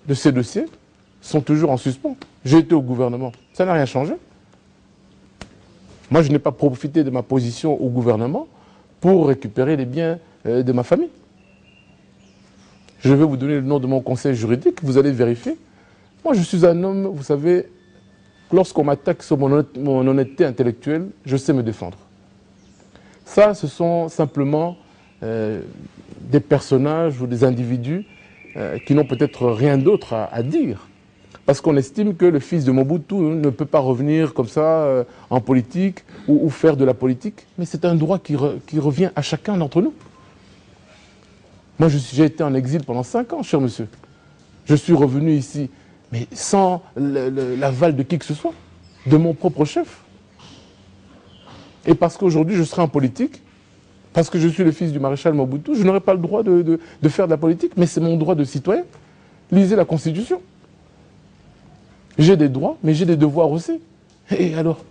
de ces dossiers sont toujours en suspens. J'ai été au gouvernement. Ça n'a rien changé. Moi, je n'ai pas profité de ma position au gouvernement pour récupérer les biens de ma famille. Je vais vous donner le nom de mon conseil juridique, vous allez vérifier. Moi, je suis un homme, vous savez, lorsqu'on m'attaque sur mon honnêteté intellectuelle, je sais me défendre. Ça, ce sont simplement des personnages ou des individus qui n'ont peut-être rien d'autre à dire. Parce qu'on estime que le fils de Mobutu ne peut pas revenir comme ça en politique ou faire de la politique. Mais c'est un droit qui revient à chacun d'entre nous. Moi, j'ai été en exil pendant 5 ans, cher monsieur. Je suis revenu ici, mais sans l'aval de qui que ce soit, de mon propre chef. Et parce qu'aujourd'hui, je serai en politique, parce que je suis le fils du maréchal Mobutu, je n'aurai pas le droit de faire de la politique, mais c'est mon droit de citoyen. Lisez la Constitution. J'ai des droits, mais j'ai des devoirs aussi. Et alors?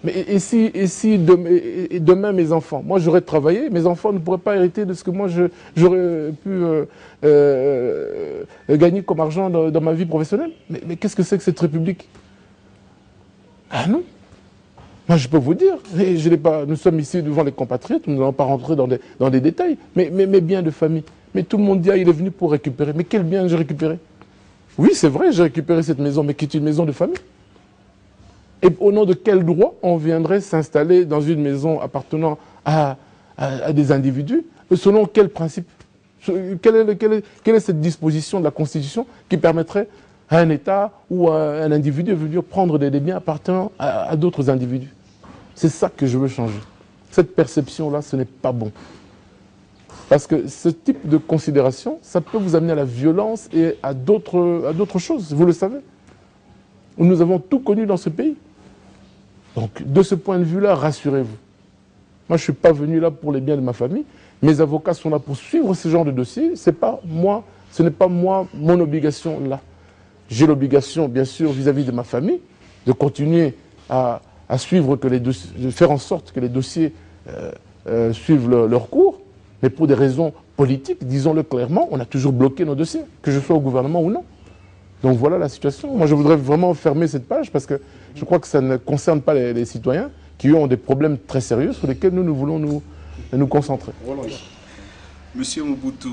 Et si demain, mes enfants, moi j'aurais travaillé, mes enfants ne pourraient pas hériter de ce que moi j'aurais pu gagner comme argent dans ma vie professionnelle? Mais qu'est-ce que c'est que cette République? Ah non. Moi, je peux vous dire, nous sommes ici devant les compatriotes, nous n'allons pas rentrer dans des détails, mais mes biens de famille. Mais tout le monde dit, ah, il est venu pour récupérer. Mais quel bien j'ai récupéré? Oui, c'est vrai, j'ai récupéré cette maison, mais qui est une maison de famille. Et au nom de quel droit on viendrait s'installer dans une maison appartenant à des individus? Selon quel principe? Quelle est cette disposition de la Constitution qui permettrait à un État ou à un individu de venir prendre des biens appartenant à d'autres individus? C'est ça que je veux changer. Cette perception-là, ce n'est pas bon. Parce que ce type de considération, ça peut vous amener à la violence et à d'autres choses, vous le savez. Nous avons tout connu dans ce pays. Donc, de ce point de vue-là, rassurez-vous. Moi, je ne suis pas venu là pour les biens de ma famille. Mes avocats sont là pour suivre ce genre de dossier. Ce n'est pas moi, mon obligation là. J'ai l'obligation, bien sûr, vis-à-vis de ma famille, de continuer à suivre, de faire en sorte que les dossiers suivent leur cours. Mais pour des raisons politiques, disons-le clairement, on a toujours bloqué nos dossiers, que je sois au gouvernement ou non. Donc voilà la situation. Moi, je voudrais vraiment fermer cette page parce que je crois que ça ne concerne pas les citoyens qui ont des problèmes très sérieux sur lesquels nous voulons nous concentrer.
Monsieur Mobutu,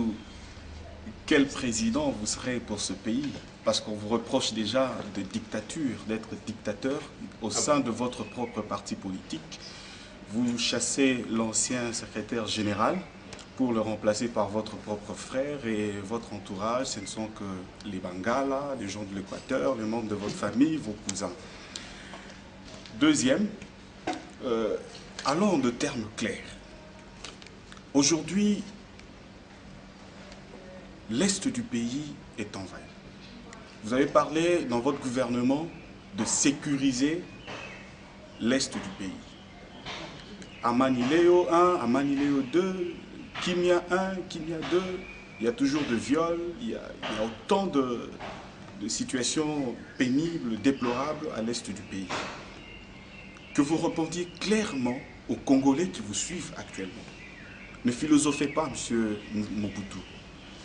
quel président vous serez pour ce pays? Parce qu'on vous reproche déjà de dictature, d'être dictateur au sein de votre propre parti politique. Vous chassez l'ancien secrétaire général pour le remplacer par votre propre frère et votre entourage. Ce ne sont que les Bangalas, les gens de l'Équateur, les membres de votre famille, vos cousins. Deuxième, allons de termes clairs. Aujourd'hui, l'Est du pays est envahi. Vous avez parlé dans votre gouvernement de sécuriser l'Est du pays. Amanileo 1, Amanileo 2, Kimia 1, Kimia 2, il y a toujours de viols, il y a autant de situations pénibles, déplorables à l'est du pays. Que vous répondiez clairement aux Congolais qui vous suivent actuellement. Ne philosophez pas, M. Mobutu.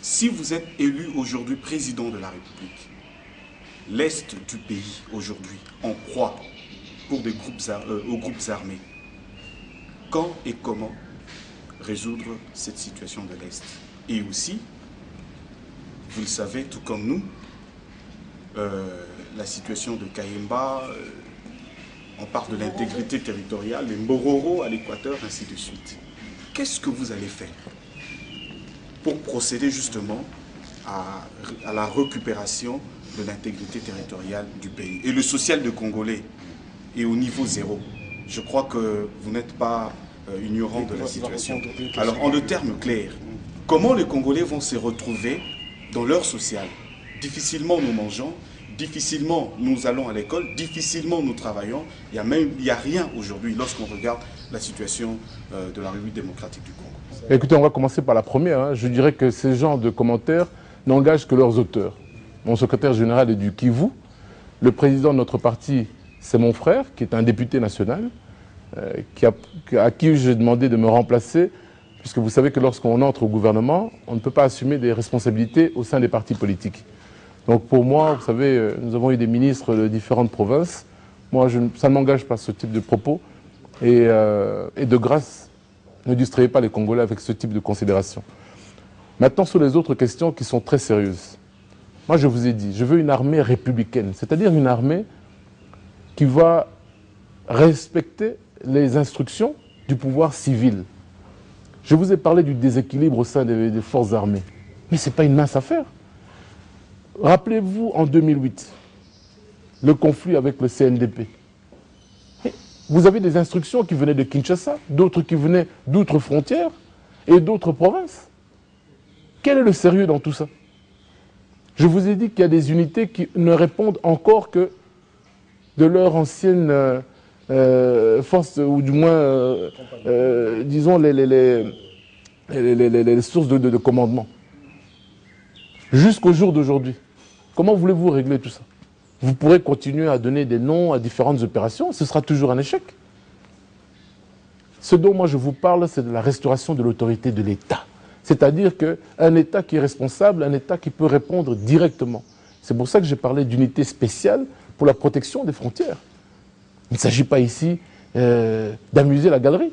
Si vous êtes élu aujourd'hui président de la République, l'est du pays aujourd'hui en proie pour aux groupes armés, quand et comment résoudre cette situation de l'est? Et aussi, vous le savez tout comme nous, la situation de Kayemba, on parle de l'intégrité territoriale, les Mororo à l'Équateur, ainsi de suite. Qu'est-ce que vous allez faire pour procéder justement à la récupération de l'intégrité territoriale du pays? Et le social de Congolais est au niveau zéro. Je crois que vous n'êtes pas ignorant de la situation. Alors, en de termes clairs, comment les Congolais vont se retrouver dans leur social? Difficilement nous mangeons, difficilement nous allons à l'école, difficilement nous travaillons. Il n'y a rien aujourd'hui lorsqu'on regarde la situation de la République démocratique du Congo.
Écoutez, on va commencer par la première. Hein. Je dirais que ces genres de commentaires n'engagent que leurs auteurs. Mon secrétaire général est du Kivu. Le président de notre parti, c'est mon frère, qui est un député national, à qui j'ai demandé de me remplacer, puisque vous savez que lorsqu'on entre au gouvernement, on ne peut pas assumer des responsabilités au sein des partis politiques. Donc pour moi, vous savez, nous avons eu des ministres de différentes provinces. Moi, ça ne m'engage pas ce type de propos. Et de grâce, ne distrayez pas les Congolais avec ce type de considération. Maintenant, sur les autres questions qui sont très sérieuses. Moi, je vous ai dit, je veux une armée républicaine, c'est-à-dire une armée qui va respecter les instructions du pouvoir civil. Je vous ai parlé du déséquilibre au sein des forces armées. Mais ce n'est pas une mince affaire. Rappelez-vous, en 2008, le conflit avec le CNDP. Vous avez des instructions qui venaient de Kinshasa, d'autres qui venaient d'autres frontières et d'autres provinces. Quel est le sérieux dans tout ça? Je vous ai dit qu'il y a des unités qui ne répondent encore que de leur ancienne force, ou du moins, disons, les sources de commandement. Jusqu'au jour d'aujourd'hui. Comment voulez-vous régler tout ça? Vous pourrez continuer à donner des noms à différentes opérations, ce sera toujours un échec. Ce dont moi je vous parle, c'est de la restauration de l'autorité de l'État. C'est-à-dire qu'un État qui est responsable, un État qui peut répondre directement. C'est pour ça que j'ai parlé d'unité spéciale pour la protection des frontières. Il ne s'agit pas ici d'amuser la galerie.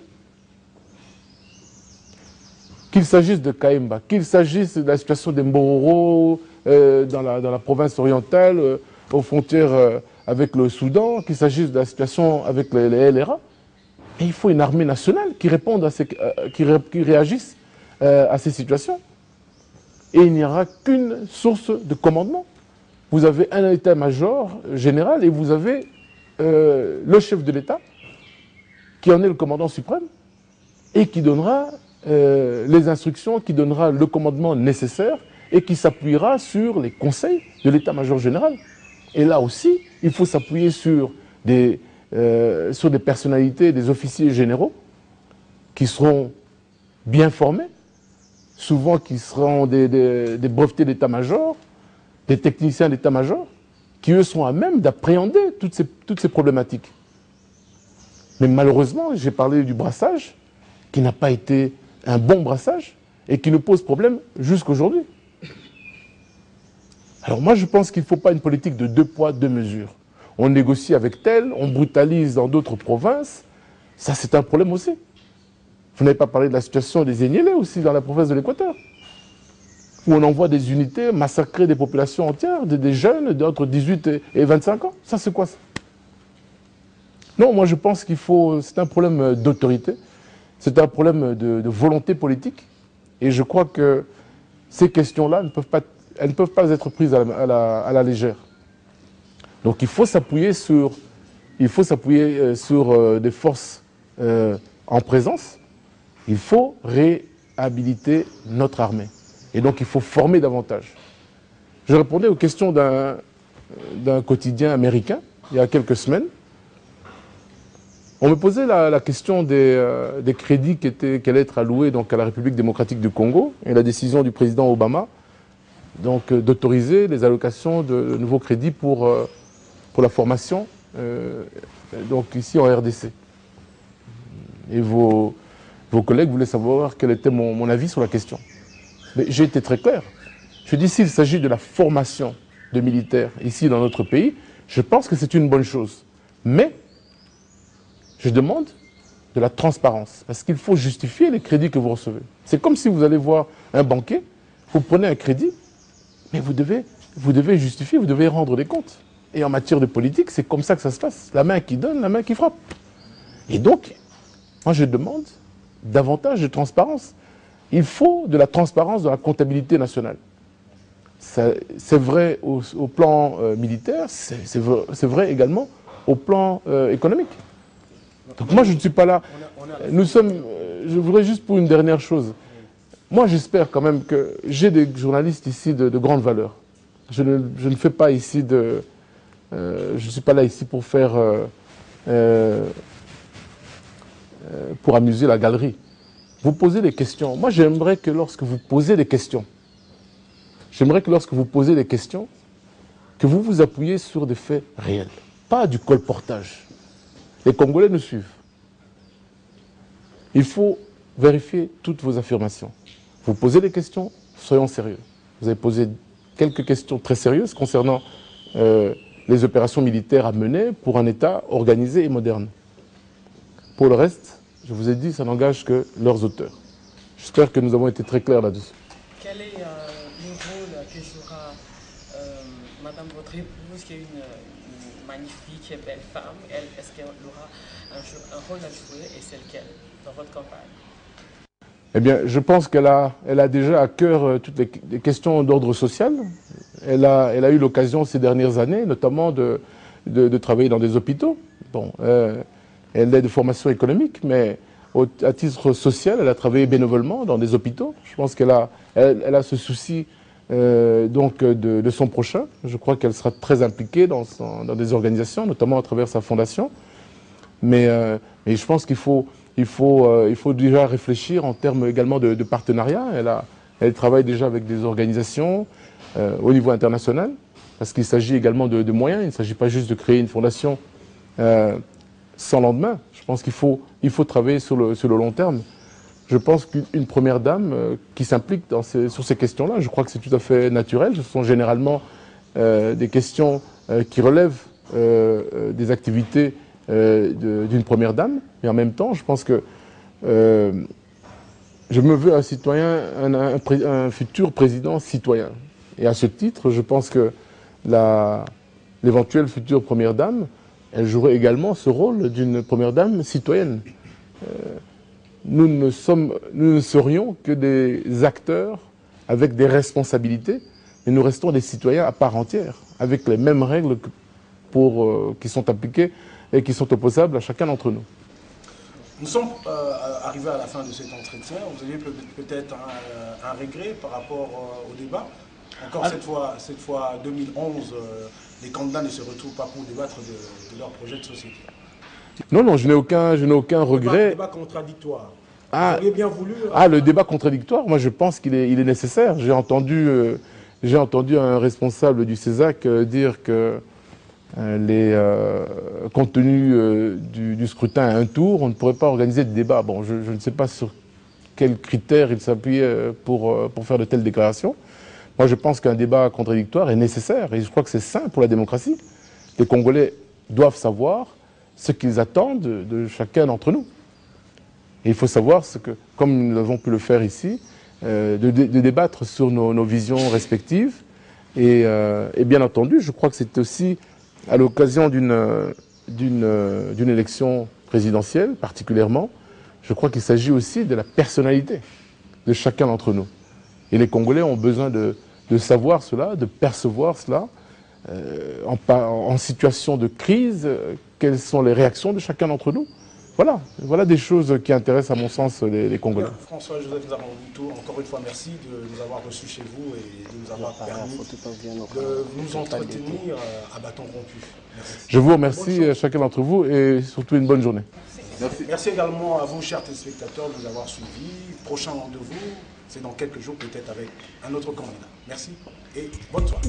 Qu'il s'agisse de Kayemba, qu'il s'agisse de la situation des Mororo dans la province orientale, aux frontières avec le Soudan, qu'il s'agisse de la situation avec les LRA. Et il faut une armée nationale qui réponde qui réagisse à ces situations. Et il n'y aura qu'une source de commandement. Vous avez un état-major général et vous avez le chef de l'État, qui en est le commandant suprême, et qui donnera les instructions, qui donnera le commandement nécessaire, et qui s'appuiera sur les conseils de l'état-major général. Et là aussi, il faut s'appuyer sur des personnalités, des officiers généraux, qui seront bien formés, souvent qui seront des brevetés d'état-major, des techniciens d'état-major, qui eux sont à même d'appréhender toutes ces problématiques. Mais malheureusement, j'ai parlé du brassage, qui n'a pas été un bon brassage, et qui nous pose problème jusqu'aujourd'hui. Alors moi, je pense qu'il ne faut pas une politique de 2 poids, 2 mesures. On négocie avec tel, on brutalise dans d'autres provinces. Ça, c'est un problème aussi. Vous n'avez pas parlé de la situation des Enyélé aussi dans la province de l'Équateur, où on envoie des unités massacrer des populations entières, des jeunes d'entre 18 et 25 ans. Ça, c'est quoi ça? Non, moi je pense qu'il faut... C'est un problème d'autorité, c'est un problème de volonté politique, et je crois que ces questions-là ne peuvent pas être prises à la légère. Donc il faut s'appuyer sur des forces en présence. Il faut réhabiliter notre armée. Et donc il faut former davantage. Je répondais aux questions d'un quotidien américain, il y a quelques semaines. On me posait la question des crédits qui allaient être alloués donc, à la République démocratique du Congo et la décision du président Obama d'autoriser les allocations de nouveaux crédits pour la formation donc ici en RDC. Et vos collègues voulaient savoir quel était mon avis sur la question. Mais j'ai été très clair. Je dis s'il s'agit de la formation de militaires ici dans notre pays, je pense que c'est une bonne chose. Mais je demande de la transparence, parce qu'il faut justifier les crédits que vous recevez. C'est comme si vous allez voir un banquier, vous prenez un crédit, mais vous devez justifier, vous devez rendre des comptes. Et en matière de politique, c'est comme ça que ça se passe. La main qui donne, la main qui frappe. Et donc, moi je demande davantage de transparence. Il faut de la transparence dans la comptabilité nationale. C'est vrai au plan militaire, c'est vrai également au plan économique. Donc moi, je ne suis pas là. Nous sommes. Je voudrais juste pour une dernière chose. Moi, j'espère quand même que j'ai des journalistes ici de grande valeur. Je ne fais pas ici de. Je ne suis pas là ici pour faire. Pour amuser la galerie. Vous posez des questions. Moi, j'aimerais que lorsque vous posez des questions, que vous vous appuyez sur des faits réels, pas du colportage. Les Congolais nous suivent. Il faut vérifier toutes vos affirmations. Vous posez des questions, soyons sérieux. Vous avez posé quelques questions très sérieuses concernant les opérations militaires à mener pour un État organisé et moderne. Pour le reste, je vous ai dit, ça n'engage que leurs auteurs. J'espère que nous avons été très clairs là-dessus.
Quel est le rôle que jouera Madame votre épouse, qui est une magnifique et belle femme? Est-ce qu'elle aura un rôle à jouer, et c'est lequel dans votre campagne?
Eh bien, je pense qu'elle a déjà à cœur toutes les questions d'ordre social. Elle a eu l'occasion ces dernières années, notamment de travailler dans des hôpitaux. Bon, elle est de formation économique, mais à titre social, elle a travaillé bénévolement dans des hôpitaux. Je pense qu'elle a ce souci donc de son prochain. Je crois qu'elle sera très impliquée dans des organisations, notamment à travers sa fondation. Mais je pense qu'il faut déjà réfléchir en termes également de partenariat. Elle travaille déjà avec des organisations au niveau international, parce qu'il s'agit également de moyens. Il ne s'agit pas juste de créer une fondation sans lendemain. Je pense qu'il faut travailler sur le long terme. Je pense qu'une première dame qui s'implique sur ces questions-là, je crois que c'est tout à fait naturel. Ce sont généralement des questions qui relèvent des activités d'une première dame. Mais en même temps, je pense que je me veux un citoyen, un futur président citoyen. Et à ce titre, je pense que l'éventuelle future première dame, elle jouerait également ce rôle d'une première dame citoyenne. Nous ne serions que des acteurs avec des responsabilités, mais nous restons des citoyens à part entière, avec les mêmes règles qui sont appliquées et qui sont opposables à chacun d'entre nous.
Nous sommes arrivés à la fin de cet entretien. Vous avez peut-être un regret par rapport au débat. Encore cette fois 2011, les candidats ne se retrouvent pas pour débattre de leur projet de société.
Non, je n'ai aucun regret.
Le débat contradictoire. Vous auriez bien voulu...
le débat contradictoire, moi je pense qu'il est nécessaire. J'ai entendu un responsable du CESAC dire que compte tenu du scrutin à un tour, on ne pourrait pas organiser de débat. Bon, je ne sais pas sur quels critères il s'appuyait pour faire de telles déclarations. Moi, je pense qu'un débat contradictoire est nécessaire et je crois que c'est sain pour la démocratie. Les Congolais doivent savoir ce qu'ils attendent de chacun d'entre nous. Et il faut savoir comme nous avons pu le faire ici, de débattre sur nos visions respectives. Et bien entendu, je crois que c'est aussi à l'occasion d'une élection présidentielle particulièrement, je crois qu'il s'agit aussi de la personnalité de chacun d'entre nous. Et les Congolais ont besoin de savoir cela, de percevoir cela. En situation de crise, quelles sont les réactions de chacun d'entre nous. Voilà des choses qui intéressent à mon sens les Congolais.
François-Joseph Nzaramboutou, encore une fois merci de nous avoir reçus chez vous et de nous avoir permis de nous entretenir à bâton rompu. Merci.
Je vous remercie chacun d'entre vous et surtout une bonne journée.
Merci.
Merci.
Merci également à vous, chers téléspectateurs, de nous avoir suivis. Prochain rendez-vous, c'est dans quelques jours, peut-être avec un autre candidat. Merci et bonne soirée.